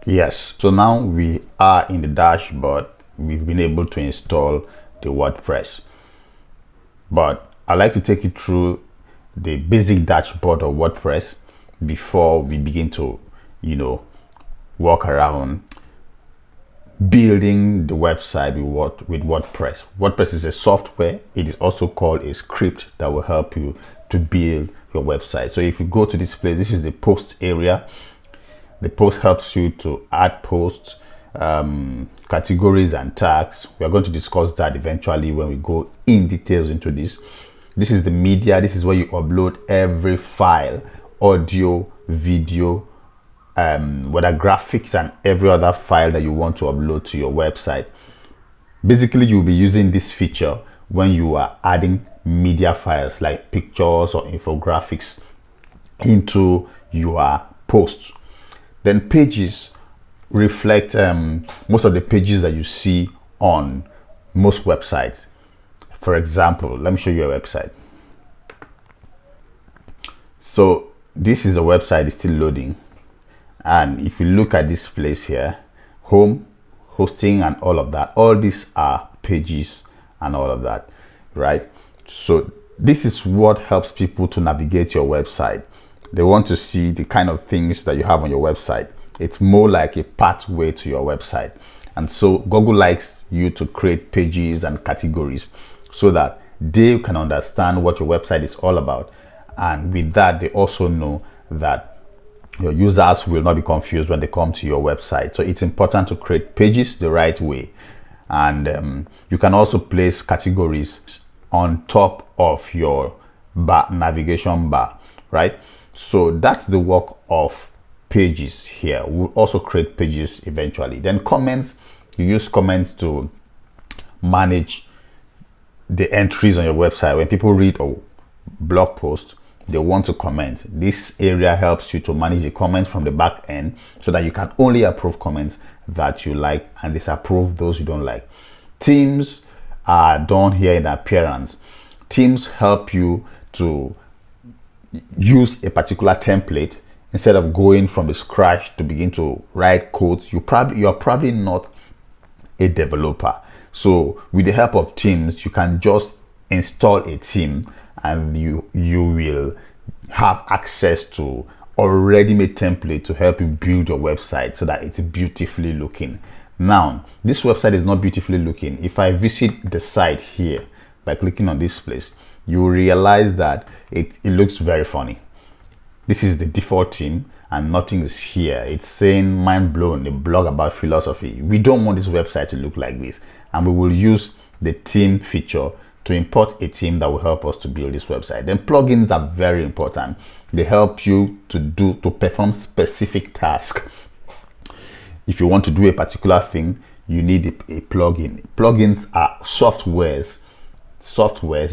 Yes, so now we are in the dashboard. We've been able to install the WordPress, but I'd like to take you through the basic dashboard of WordPress before we begin to, walk around building the website with WordPress. WordPress is a software. It is also called a script that will help you to build your website. So if you go to this place, this is the post area. The post helps you to add posts, categories and tags. We are going to discuss that eventually when we go in details into this. This is the media. This is where you upload every file, audio, video, whether graphics and every other file that you want to upload to your website. Basically, you'll be using this feature when you are adding media files like pictures or infographics into your post. Then pages reflect most of the pages that you see on most websites. For example, let me show you a website. So this is a website, it's still loading. And if you look at this place here, home, hosting, and all of that, all these are pages and all of that, right? So this is what helps people to navigate your website. They want to see the kind of things that you have on your website. It's more like a pathway to your website. And so Google likes you to create pages and categories so that they can understand what your website is all about. And with that, they also know that your users will not be confused when they come to your website. So it's important to create pages the right way. And you can also place categories on top of your navigation bar, right? So that's the work of pages here. We'll also create pages eventually. Then comments, you use comments to manage the entries on your website. When people read a blog post, they want to comment. This area helps you to manage the comments from the back end so that you can only approve comments that you like and disapprove those you don't like. Themes are done here in appearance. Themes help you to use a particular template instead of going from the scratch to begin to write codes. You are probably not a developer. So with the help of themes, you can just install a theme and you will have access to already made template to help you build your website so that it's beautifully looking. Now, this website is not beautifully looking. If I visit the site here by clicking on this place, you will realize that it looks very funny. This is the default theme and nothing is here. It's saying mind blown, a blog about philosophy. We don't want this website to look like this, and we will use the theme feature to import a theme that will help us to build this website. Then plugins are very important. They help you to perform specific tasks. If you want to do a particular thing, you need a plugin. Plugins are softwares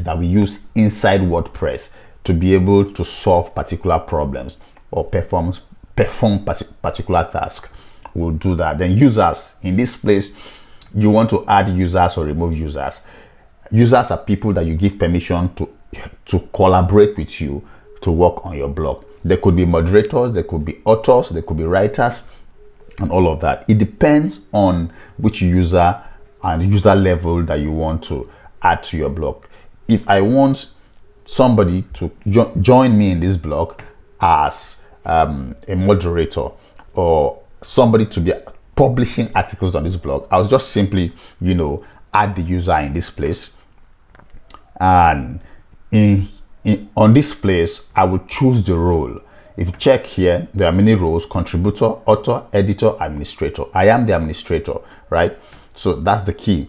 that we use inside WordPress to be able to solve particular problems or perform particular tasks. We'll do that. Then users, in this place, you want to add users or remove users. Users are people that you give permission to collaborate with you to work on your blog. There could be moderators, there could be authors, there could be writers, and all of that. It depends on which user and user level that you want to add to your blog. If I want somebody to join me in this blog as a moderator or somebody to be publishing articles on this blog, I'll just simply, add the user in this place. And on this place, I will choose the role. If you check here, there are many roles: contributor, author, editor, administrator. I am the administrator, right? So that's the key.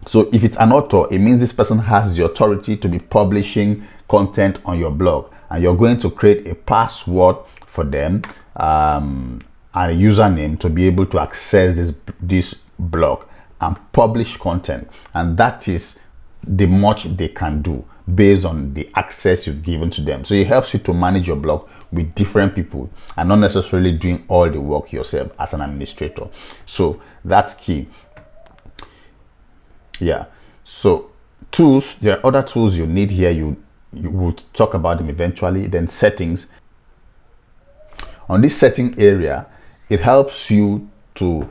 So if it's an author, it means this person has the authority to be publishing content on your blog, and you're going to create a password for them and a username to be able to access this blog and publish content. And that is the much they can do based on the access you've given to them. So it helps you to manage your blog with different people and not necessarily doing all the work yourself as an administrator. So that's key. Yeah. So tools, there are other tools you need here. You will talk about them eventually. Then settings. On this setting area, it helps you to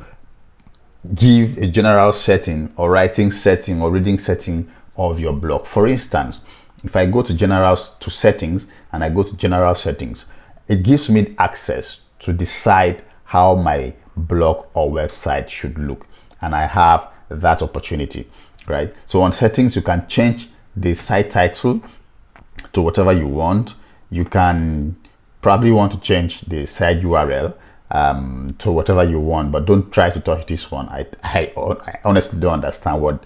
give a general setting or writing setting or reading setting of your blog. For instance, if I go to settings and I go to general settings, it gives me access to decide how my blog or website should look, and I have that opportunity, right? So on settings, you can change the site title to whatever you want. You can probably want to change the site URL to whatever you want, but don't try to touch this one. I honestly don't understand what,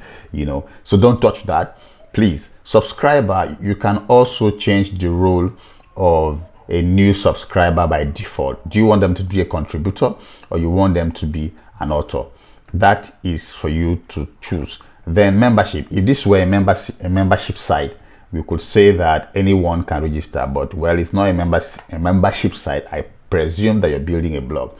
so don't touch that, please. Subscriber, you can also change the role of a new subscriber by default. Do you want them to be a contributor or you want them to be an author? That is for you to choose. Then membership, if this were a membership site, we could say that anyone can register, but well, it's not a membership site. I presume that you're building a blog.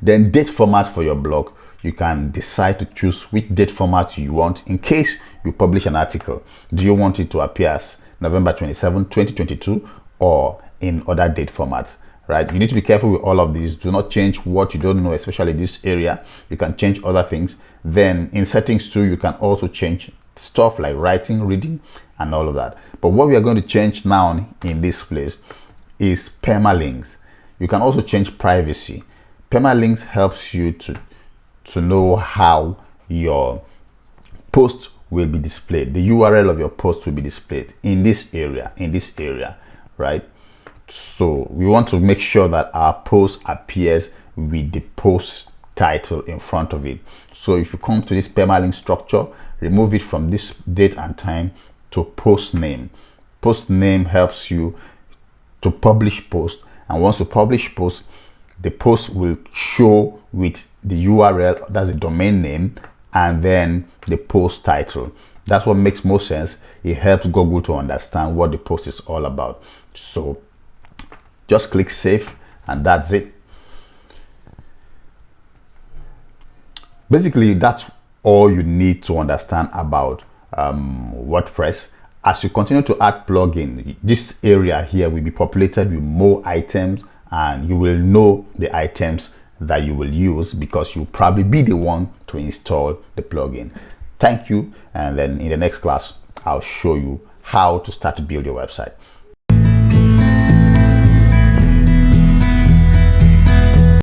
Then date format for your blog, you can decide to choose which date format you want in case you publish an article. Do you want it to appear as November 27, 2022 or in other date formats, right? You need to be careful with all of these. Do not change what you don't know, especially this area. You can change other things. Then in settings too, you can also change stuff like writing, reading, and all of that. But what we are going to change now in this place is permalinks. You can also change privacy. Permalinks helps you to know how your post will be displayed. The URL of your post will be displayed in this area, right? So we want to make sure that our post appears with the post title in front of it. So if you come to this permalink structure, remove it from this date and time to post name. Post name helps you to publish post, and once you publish post, the post will show with the URL, that's the domain name, and then the post title. That's what makes most sense. It helps Google to understand what the post is all about. So just click save, and that's it. Basically, that's all you need to understand about WordPress. As you continue to add plugin, this area here will be populated with more items, and you will know the items that you will use because you'll probably be the one to install the plugin. Thank you, and then in the next class I'll show you how to start to build your website.